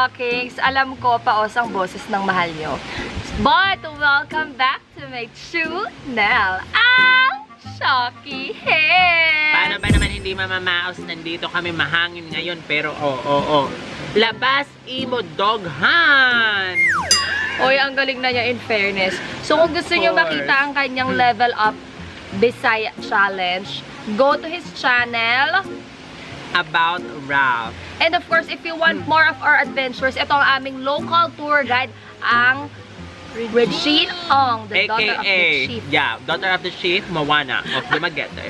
Shockings. Alam ko, paos ang boses ng mahal nyo. But, welcome back to my channel, ang Shocky Hair! Paano ba naman hindi mamamaos? Nandito kami mahangin ngayon, pero labas imo doghan! Oy, ang galing na niya in fairness. So, kung gusto niyo makita ang kanyang level up Bisaya challenge, go to his channel, About Ralph. and of course, if you want more of our adventures, ito ang aming local tour guide, ang Regine Ong, the daughter of the chief. Yeah, daughter of the chief, Moana of Dumaguete.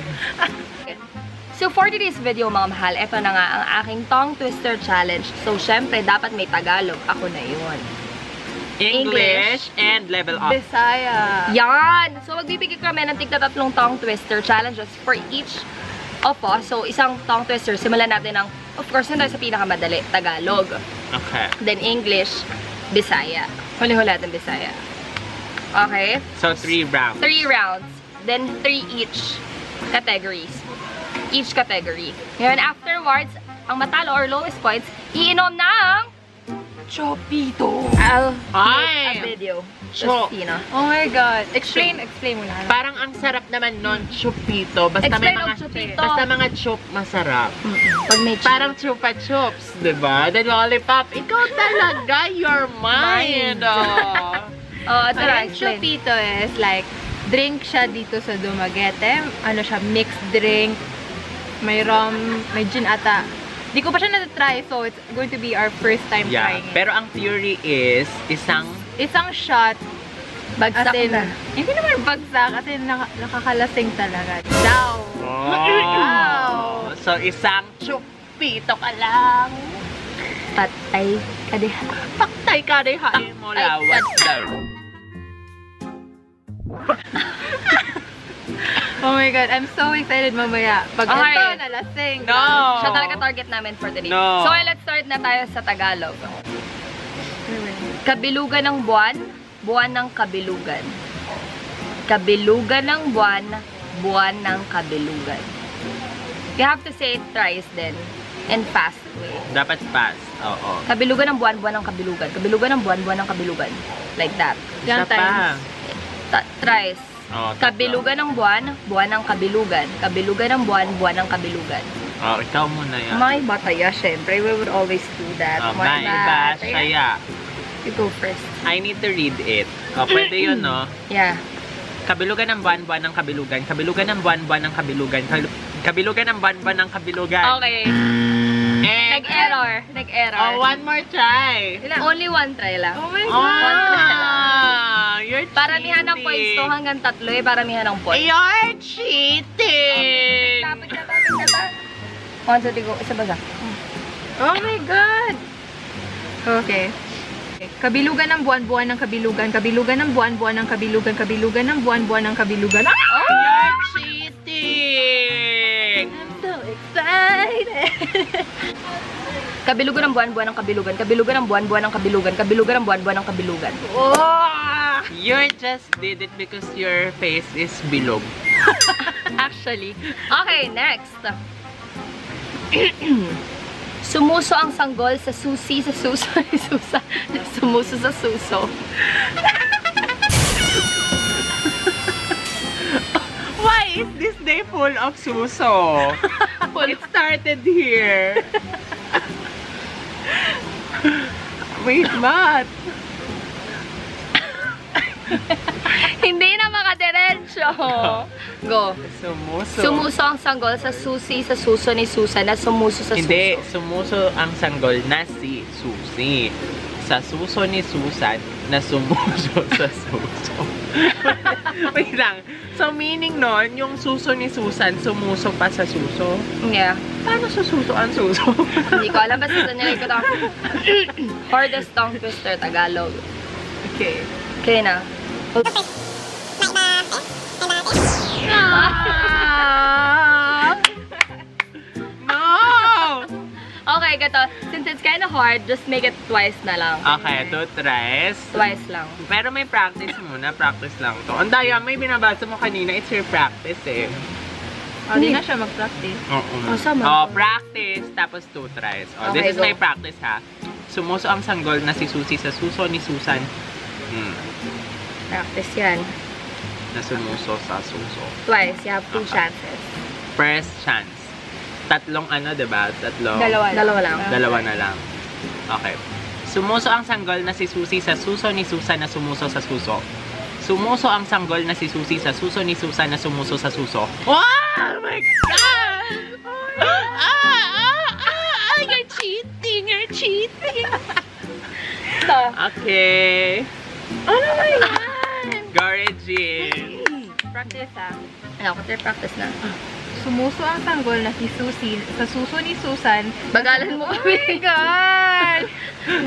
So, for today's video, mga mahal, ito na nga ang aking tongue twister challenge. So, syempre, dapat may Tagalog. Ako na yun. English and level up. Bisaya. Yan! So, magbibigay kami ng tigta-tatlong tongue twister challenges for each of us. So, isang tongue twister, simulan natin ng, of course, nandun sa pinakamadali, Tagalog. Okay. Then, English, Bisaya. Huli-huli natin Bisaya. Okay? So, 3 rounds. 3 rounds. Then, 3 each categories. Each category. Ngayon, afterwards, ang matalo or lowest points, iinom ng Chopito. I'll make a video. Justina. Oh my God. Explain mo na. Parang ang sarap naman nun, chupito. Basta may Explain mga ang chupito. Basta mga chup masarap. Pag may Parang chupa chups, 'di ba? The lollipop. Ikaw talaga, you're mine. Oh, ito na, Ang explain. Chupito is like, drink siya dito sa Dumaguete. Ano siya, mixed drink. May rum, may gin ata. Di ko pa siya na-try, so it's going to be our first time Yeah, trying it. pero ang theory is isang Isang shot, Bagsak as in, na. hindi naman bagsak, as in nakakalasing talaga. Daw! Oh. So isang chupito ka lang. Patay kadiha. Paktay ka rin hain mo lawas daw. Oh my God, I'm so excited mamaya. Pag Okay. ito, nalasing. No. Siya talaga target namin for today. No. So, let's start na tayo sa Tagalog. Kabilugan ng buwan, buwan ng kabilugan. Kabilugan ng buwan, buwan ng kabilugan. You have to say it thrice then, in fast way. Dapat fast. Oo. Kabilugan ng buwan, buwan ng kabilugan. Kabilugan ng buwan, buwan ng kabilugan. Like that. Isa pa. Thrice. Oh, tatlo. Kabilugan ng buwan, buwan ng kabilugan. Kabilugan ng buwan, buwan ng kabilugan. Oh, ikaw muna yan. May bataya, syempre. We would always do that. Oh, May maiba, bataya. saya. You go first. I need to read it. Oh, pwede yun, no? Yeah. Kabilugan ng buwan, buwan ng kabilugan. Kabilugan ng buwan, buwan ng kabilugan. Kabilugan ng buwan, buwan ng kabilugan. Okay. And, Nag-error. Nag-error. oh, one more try. Only one try lang. Oh my Oh, God! you're cheating. Paramihan ng points to. Hanggang 3 eh. Paramihan ng points. You're cheating. Tapos na, tapos na. One, two, three, go. Isa ba sa? Oh my God! Okay. Kabilugan ng buwan, buwan ng kabilugan. Kabilugan ng buwan, buwan ng kabilugan. Kabilugan ng buwan, buwan ng kabilugan. Ah! You're cheating. I'm so excited! Kabilugan ng buwan, buwan ng kabilugan. Kabilugan ng buwan, buwan ng kabilugan. Kabilugan ng buwan, buwan ng kabilugan. Oh! You just did it because your face is bilog. Actually. Okay, next. Sumuso ang sanggol sa susi, sa suso, susa. Sumuso sa suso. Why is this day full of suso? It started here. Wait, Matt. Hindi na makadiretso. Go. Sumuso. Sumuso ang sanggol sa susi, sa suso ni Susan na sumuso sa Hindi, suso. sumuso ang sanggol na si Susi. Sa suso ni Susan na sumuso sa suso. Wait lang. So, meaning nun, yung suso ni Susan, sumuso pa sa suso? Yeah. Paano sususo ang suso? Hindi ko alam basta sa nilay ko ito. Hardest tongue twister, Tagalog. Okay. Okay na. No! Okay, gato. Since it's kind of hard, just make it twice na lang. Okay, 2 tries. Twice lang. Pero may practice muna. Practice lang to. Ang daya, may binabasa mo kanina. It's your practice eh. Hindi na siya mag-practice. Oo. Oh, sama. Oh, practice. Tapos 2 tries. Oh, Okay, this is go. my practice ha. Sumuso ang sanggol na si Susie sa suso ni Susan. Practice yan. Na sumuso sa suso. Twice. You have 2 chances. First chance. Tatlong ano, diba? Tatlong... Dalawa lang. Dalawa na lang. Okay. Sumuso ang sanggol na si Susie sa suso ni Susan na sumuso sa suso. Sumuso ang sanggol na si Susie sa suso ni Susan na sumuso sa suso. Oh my God! You're cheating! You're cheating! Okay. Ano ba yan? Go, Regine! Practice ha. Ano, practice na. Sumuso ang sanggol na si Susie sa suso ni Susan. Bagalan mo kami. Oh my God!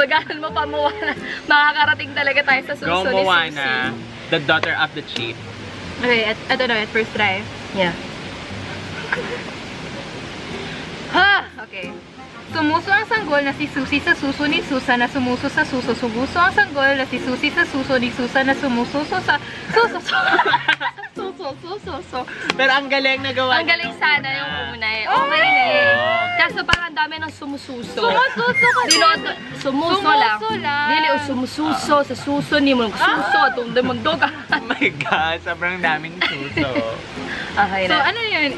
Bagalan mo pa, Moana. Makakarating talaga tayo sa suso Go, ni Susie. Moana. The daughter of the chief. Okay, ito na, first try. Yeah. Ha! Okay. Sumuso ang sanggol na si Susie sa suso ni Susan na sumuso sa suso. Sumuso ang sanggol na si Susie sa suso ni Susan na sumususo sa suso. Pero ang galing na gawa. Ang galing sana yung una eh. Okay na eh. Kaso parang dami ng sumususo. Sumususo kasi. Sumuso lang. lang. Dili o sumususo sa suso ni mo. Suso, itong demondo ka. Oh my God, sobrang daming suso. Okay So, na. ano yun?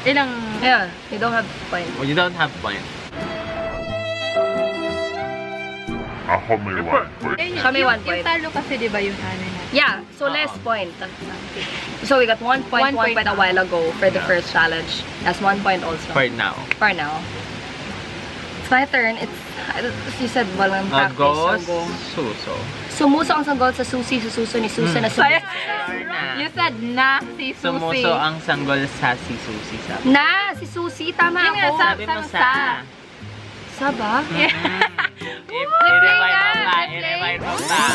Ilang... Yeah, you don't have point. Well, you don't have point. Ako may 1 point. Kami 1 point. Yung talo kasi, di ba, yung ano na? Yeah, so less point. So we got 1 point, 1 point a while ago for the first challenge. That's 1 point also. For now. For now. It's my turn. You said walang practice. Go, So go. suso. Sumuso ang sanggol sa susi, suso ni Susan na sumuso. You said na si Susie. Sumuso ang sanggol sa si Susie sa. Na, si Susi, tama Yun nga, ako. Sabi mo sa. Sa ba? I-rewind mo pa. I-rewind mo pa.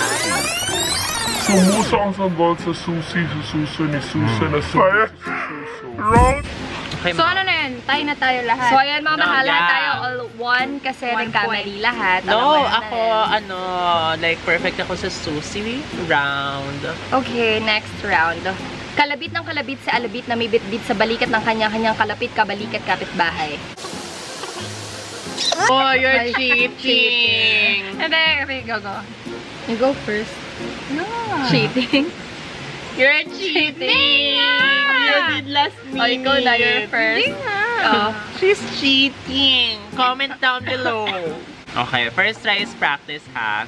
Sumuso ang sanggol sa susi sa suso ni Susan na sumuso sa suso. Wrong! Okay, So, ano na yan? Tayo na tayo lahat. So, ayan mga mahala yeah. tayo all 1 kasi 1 nagkamali lahat. No, Alam mo na ako, rin. like, perfect ako sa sushi round. Okay, next round. Kalabit ng kalabit si alabit na may bitbit sa balikat ng kanyang kalapit, kabalikat, kapitbahay. Oh, you're Ay, cheating! Hindi, go. You go first. No. Cheating. You're cheating! You did last minute. Oh, ikaw na, you're first. Oh. She's cheating! Comment down below. Okay, first try is practice ha.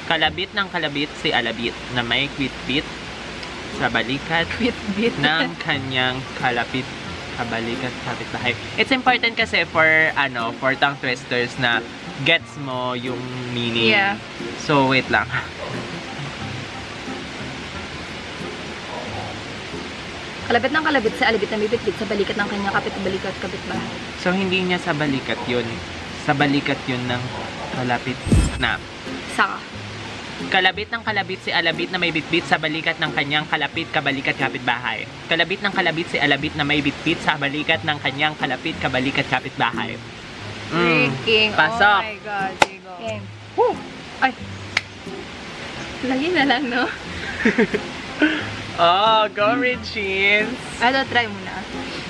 Kalabit ng kalabit si alabit na may kwit-kwit sa balikat ng kanyang kalapit kabalikat kapitbahay. It's important kasi for tongue twisters na gets mo yung meaning. Yeah. So wait lang. Kalabit ng kalabit si alabit na may bitbit sa balikat ng kanyang balikat, kapitbahay. So hindi niya sa balikat yun. Sa balikat yun ng kalapit na. Saka. Kalabit ng kalabit si alabit na may bitbit sa balikat ng kanyang kalapit kabalikat kapitbahay. Kalabit ng kalabit si alabit na may bitbit sa balikat ng kanyang kalapit kabalikat kapitbahay. Freaking. Pasok. Oh my God. Digo. Okay. Woo! Ay. Lagi na lang, no? Oh, go Regine! Try muna.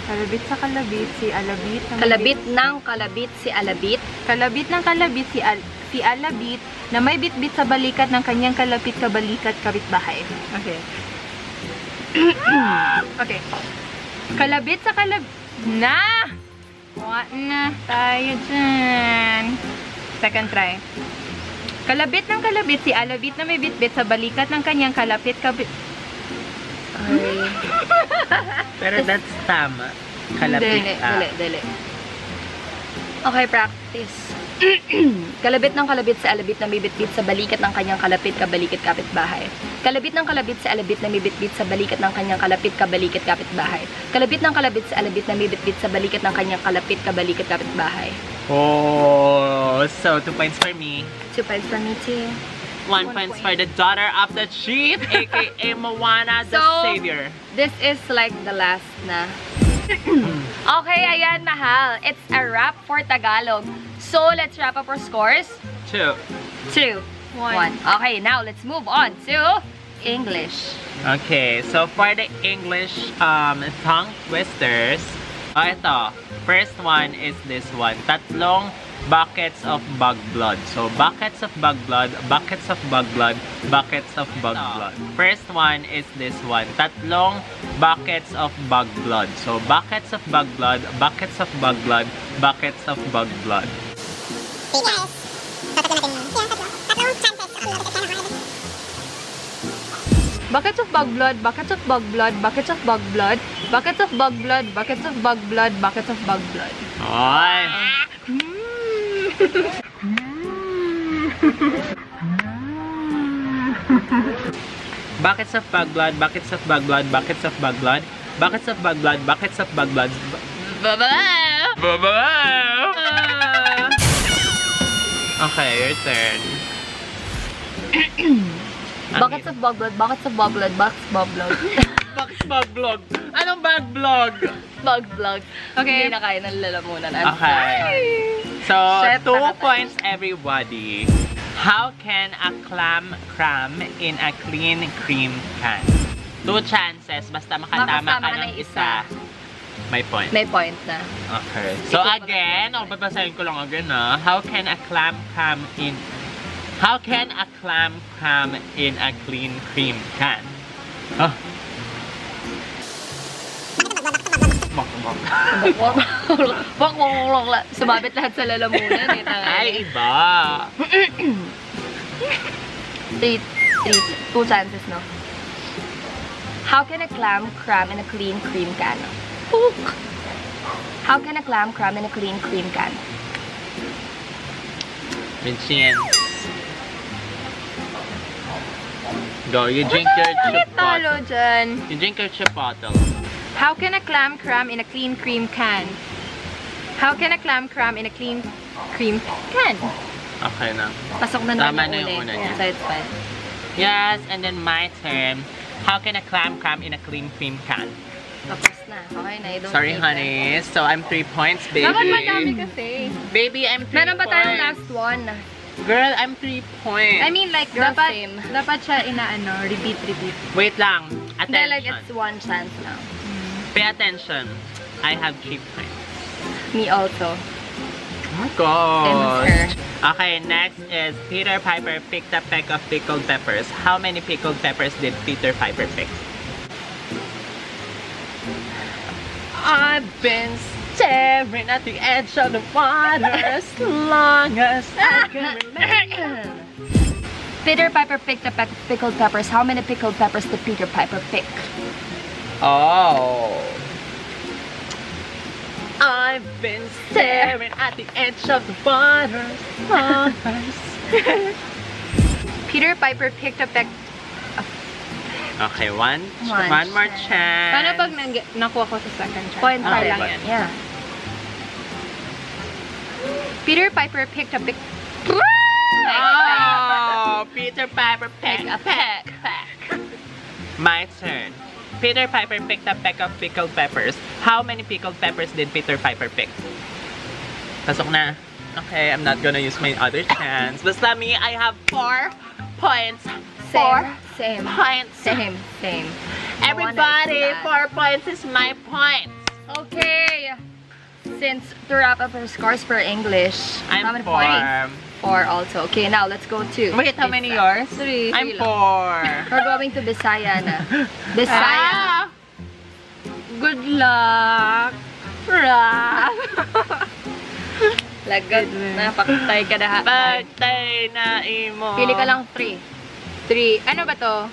Kalabit sa kalabit si alabit. Na Kalabit ng kalabit si alabit. Kalabit ng kalabit si alabit na may bitbit sa balikat ng kanyang kalapit kabalikat kapitbahay. Okay. Okay. Kalabit sa na! What na tayo dyan? Second try. Kalabit ng kalabit si alabit na may bitbit sa balikat ng kanyang kalapit Ay. Pero that's tama. Kalapit Dali. Okay, practice. Kalabit ng kalabit si alabit na may bitbit sa balikat ng kanyang kalapit, kabalikat, kapitbahay. Kalabit ng kalabit si alabit na may bitbit sa balikat ng kanyang kalapit, kabalikat, kapitbahay. Kalabit ng kalabit si alabit na may bitbit sa balikat ng kanyang kalapit, kabalikat, kapitbahay. Oh, so 2 points for me. 2 points for me too. 1 point for the daughter of the chief, aka Moana the So, Savior. This is like the last na. Okay, ayan, mahal. It's a wrap for Tagalog. So, let's wrap up our scores. 2. 2, 1. Okay, now let's move on to English. Okay, so for the English tongue twisters, ito. First one is this one. Tatlong buckets of bug blood. So, buckets of bug blood, buckets of bug blood, buckets of bug blood. First one is this one. Tatlong buckets of bug blood. So, buckets of bug blood, buckets of bug blood, buckets of bug blood. Buckets of bug blood, buckets of bug blood, buckets of bug blood, buckets of bug blood, buckets of bug blood, buckets of bug blood. Ay! Buckets of bug blood, buckets of bug blood, buckets of bug blood, buckets of bug blood, buckets of bug blood. Okay, your turn. Buckets of bug blood, buckets of bug blood, buckets of bug blood. Buckets bug blog. Anong bug blog? Bug blood. Okay. Hindi na kaya ng lalamunan. I'm Okay. sorry. So, Shit, 2 nakatayo. points everybody. How can a clam cram in a clean cream can? 2 chances. Basta makatama Makasama ka ng isa. May point. May point na. Okay. So again, babasahin ko lang again na. How can a clam cram in a clean cream can? Huh? Sumabit lahat sa lalamunan. Ay, iba. 2 chances, no? How can a clam cram in a clean cream can? How can a clam cram in a clean cream can? Vincent. Go, you drink your chip Talo bottle. dyan. You drink your chip bottle. How can a clam cram in a clean cream can? How can a clam cram in a clean cream can? Okay na. Pasok na Tama naman na yung una niya. So it's fine. Yes, and then my turn. How can a clam cram in a clean cream can? Tapos na. Okay na. I don't Sorry, need honey. So, I'm 3 points, baby. Bakit madami kasi? Baby, I'm 3 Meron ba tayong points. last one? Girl, I'm 3 points. I mean, like, Girl, dapat, same. dapat siya repeat. Wait lang. Hindi, like Attention. it's one chance now. Pay attention. I have 3 points. Me also. Oh my gosh. Same as her. Okay, next is Peter Piper picked a peck of pickled peppers. How many pickled peppers did Peter Piper pick? I've been staring at the edge of the water as long as I can remember. Peter Piper picked a peck of pickled peppers. How many pickled peppers did Peter Piper pick? Oh. I've been staring at the edge of the water as long as... Peter Piper picked a peck. Okay, one One more chance. Paano pag nakuha ko sa second chance? Point Okay, lang point. yan. Yeah. Peter Piper picked a big... Oh, Peter Piper picked a peck. My turn. Peter Piper picked a peck of pickled peppers. How many pickled peppers did Peter Piper pick? Pasok na. Okay, I'm not gonna use my other chance. Basta me, I have 4 points. Same. Points. Same. Everybody, 4 points is my point. Okay. Since to wrap up our scores for English, how I'm many 4. points? 4 also. Okay, now let's go to Wait, how many yours? 3. I'm 4. We're going to Bisaya na. Bisaya. Good luck! Rock! Lagad. Napakatay ka na. Birthday na imo. Pili ka lang 3. 3. Ano ba to?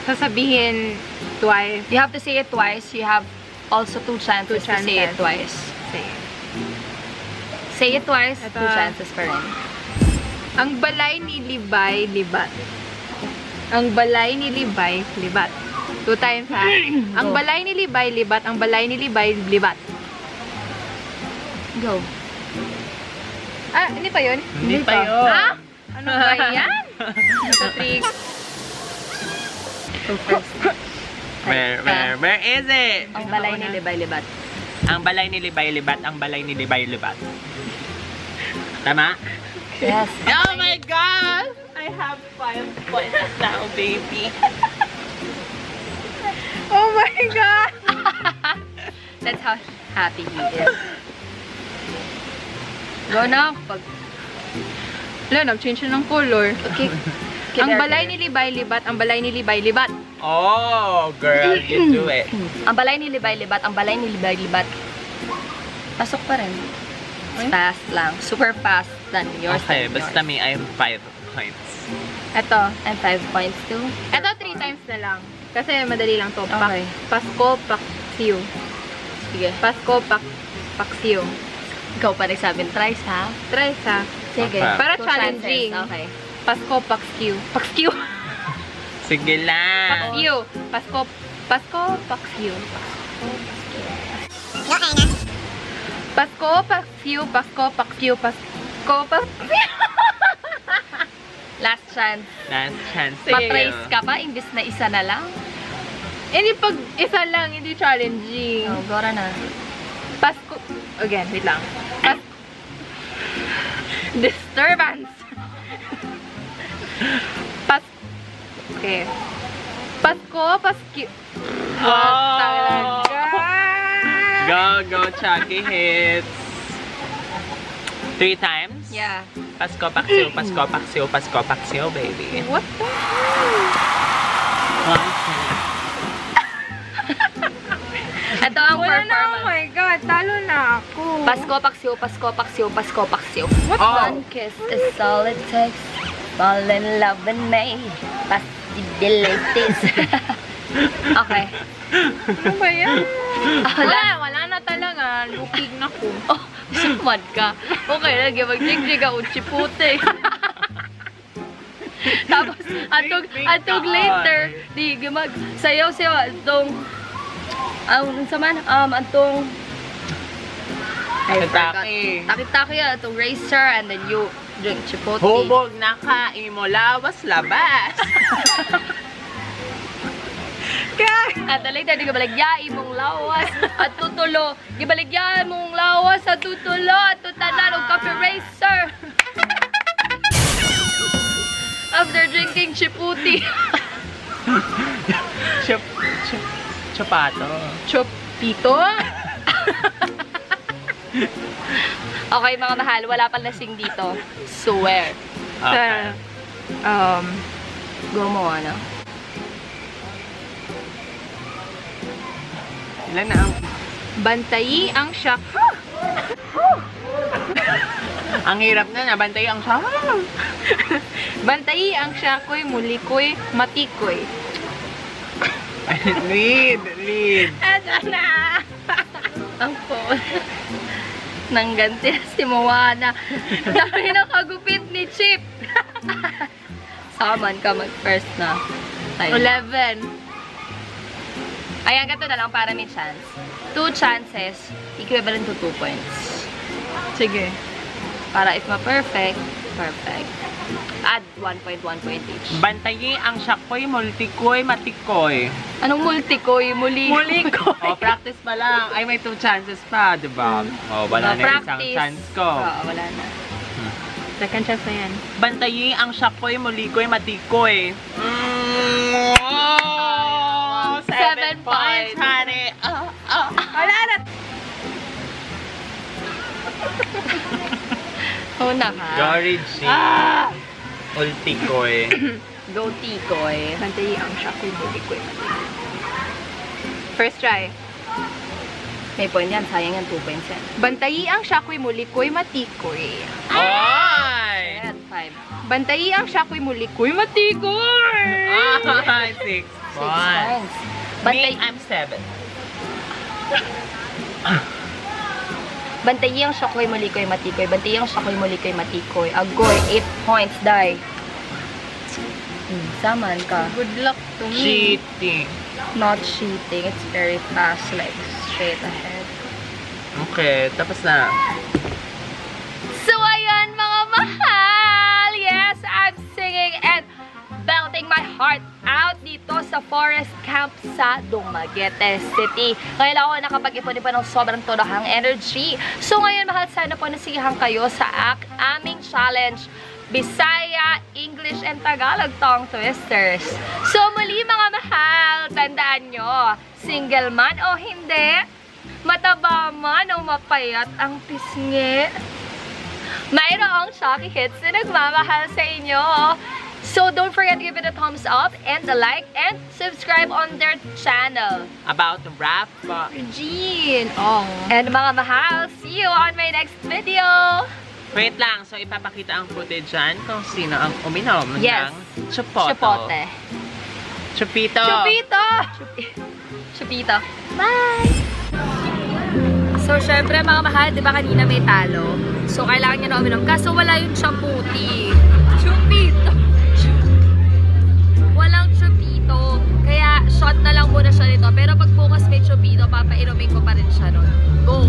Sasabihin twice. You have to say it twice. You have also 2 chances, to say it chances. twice. Say it twice, Ito. 2 chances pa rin. Ang balay ni Libay, libat. Ang balay ni Libay, libat. 2 times ha. Ang balay ni Libay, libat. Ang balay ni Libay, libat. Go. Ah, hindi pa yun? Hindi pa yun. Ah? Ano ba yan? Sa 3. Where is it? Ang balay ni Libay-Libat. Ang balay ni Libay-Libat, ang balay ni Libay-Libat. Tama? Yes. Oh my God! I have 5 points now, baby. Oh my God! That's how happy he is. Go na. Wala, nag-change na ng color. Okay. Ang balay ni Libay libat, ang balay ni Libay libat. Oh, girl, you do it. Ang balay ni Libay-libat, ang balay ni Libay-libat. Pasok pa rin. Fast lang. Super fast than yours. Okay, than basta yours. me, I have 5 points. Ito. And 5 points too. Ito 3 times na lang. Kasi madali lang to. Okay. Pasko, paksiw. Sige. Pasko, paksiw. Ikaw pa rin sabihin, tries ha? Try sa. Okay. Sige. Para 2 challenging. chances. Okay. Pasko, paksiw. Paksiw. Sige lang. Paksiw. Pasko, paksiw. Pasko, paksiw. Pasko, paksiw. Pasko, paksiw. Last chance. Last chance. Pa-trace ka pa, imbis na isa na lang. Hindi pag isa lang, hindi challenging. Oh, gora na. Pasko. Again, wait lang. Disturbance. Okay. Pasko, paskiw. Oh! Talaga. Go, Chucky hits. 3 times? Yeah. Pasko, paksiw, Pasko, paksiw, Pasko, paksiw, baby. What the? Ito ang Wala na, oh performance. my God. Talo na ako. Pasko, paksiw, Pasko, paksiw, Pasko, paksiw. What? One kiss is all it takes. Fall in love with me. Possibilities. Okay. Ano ba yan? Wala na talaga. Lupig na ko. Oh, sumad ka. Okay, lagi mag-jig-jig ako, chipute. Tapos, atog later, di, sayaw-sayaw, atong, atong, Taki. Taki-taki, atong racer, and then you drink chipotle. Hubog na ka, imo lawas labas. At later, di ka baligyain mong lawas at tutulo. Di baligyain mong lawas at tutulo at tutanan ng coffee racer. After drinking chiputi. Chapato. Chopito? Okay, mga mahal, wala pang lasing dito. Swear. Okay. Go mo, ano? Ilan na ang... Bantayi ang siya. Ang hirap na, nabantay ang siya. Bantayi ang siya ko'y mulikoy matikoy. Lead. Eto na! Ang phone. Nangganti si Moana. Dami ng kagupit ni Chip. Saman ka mag-first na. Tayo. 11. Ayan, ganito na lang para may chance. 2 chances, equivalent to 2 points. Sige. Para if ma-perfect, perfect. Add 1 point each. Bantayi ang siyakoy, multikoy, matikoy. Anong multikoy? Muli ko. Oh, practice pa lang. Ay, may 2 chances pa, diba? Oh, wala na isang chance ko. Oo, wala na. Second chance na yan. Bantayi ang siyakoy, mulikoy, matikoy. Oh, 7 points, honey. Wala na! Una ka. Gory G. Ultikoy. Go tikoy. Bantayi ang siya ko'y mulikoy matikoy. First try. May point yan. Sayang yan. 2 points yan. Bantayi ang siya ko'y mulikoy matikoy. Ay! At 5. Bantayi ang siya ko'y mulikoy matikoy! 6 6 points. points. Me, I'm 7. Bantayang siyakoy mulikoy matikoy. Bantayang siyakoy mulikoy matikoy. Agoy, 8 points, die. Saman ka. Good luck to me. Cheating. Not cheating. It's very fast, like straight ahead. Okay, tapos na. So, ayan mga mahal! Yes, I'm singing and belting my heart out dito sa Forest Camp sa Dumaguete City. Ngayon ako nakapag-ipon-ipon ng sobrang todohang energy. So ngayon mahal, sana po nasiyahan kayo sa aming challenge, Bisaya, English, and Tagalog tongue twisters. So muli mga mahal, tandaan nyo, single man o hindi, mataba man o mapayat ang pisngi, mayroong Shocky Hits na nagmamahal sa inyo. So, don't forget to give it a thumbs up and a like and subscribe on their channel. About the rap. Regine. Oh. And mga mahal, see you on my next video. Wait lang, so ipapakita ang footage dyan kung sino ang uminom Yes. ng Chupoto. Chupote. Chupito. Chupito! Chupito. Bye! So, syempre mga mahal, di ba kanina may talo? So, kailangan niya na uminom. Kaso wala yung champuti. Chupito. Walang chupito. Kaya, shot na lang muna siya nito. Pero pag bukas may chupito, papainumin ko pa rin siya nun. Go!